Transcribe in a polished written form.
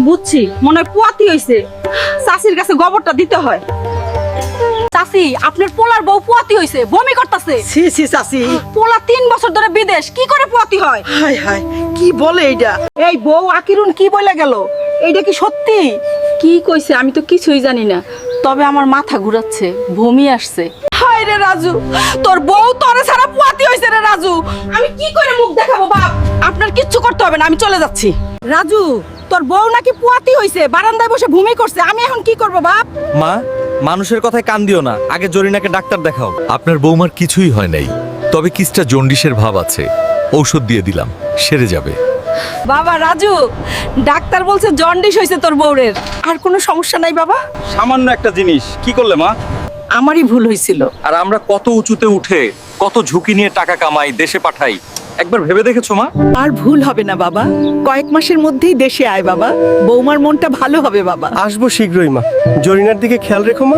বুঝছি, মনে হয় পুয়াতি হইছে। চাষির কাছে গোবরটা দিতে হয়। চাষি, আপনার পোলার বউ পুয়াতি হইছে, বমি করতেছে। সি সি চাচি, পোলা 3 বছর ধরে বিদেশ, কি করে পুয়াতি হয়? হাই হাই, কি বলে এইটা? এই বউ আকিরুন কি বলে গেল? এইটা কি সত্যি? কি কইছে আমি তো কিছুই জানি না, তবে আমার মাথা ঘুরাচ্ছে, বমি আসছে। হায় রে রাজু, তোর বউ তোরে ছাড়া পুয়াতি হইছে রে রাজু। আমি কি করে মুখ দেখাবো বাপ? আপনার কিচ্ছু করতে হবে না, আমি চলে যাচ্ছি। রাজু, তোর বউ নাকি পুয়াতি হইছে, বারান্দায় বসে ভূমি করছে, আমি এখন কি করব বাপ? মা, মানুষের কথায় কান দিও না, আগে জরিনাকে ডাক্তার দেখাও। আপনার বৌমার কিছুই হয় নাই, তবে কিসটা জন্ডিসের ভাব আছে। ঔষধ দিয়ে দিলাম, সেরে যাবে। বাবা রাজু, ডাক্তার বলছে জন্ডিস হইছে তোর বউরের। আর কোনো সমস্যা নাই বাবা? সামান্য একটা জিনিস কি করলে মা? আমারই ভুল হইছিল। আর আমরা কত উঁচুতে উঠে কত ঝুঁকি নিয়ে টাকা কামাই, দেশে পাঠাই, একবার ভেবে দেখেছো মা? আর ভুল হবে না বাবা, কয়েক মাসের মধ্যেই দেশে আয় বাবা, বৌমার মনটা ভালো হবে বাবা। আসবো শীঘ্রই মা। জরিনার দিকে খেয়াল রেখো মা।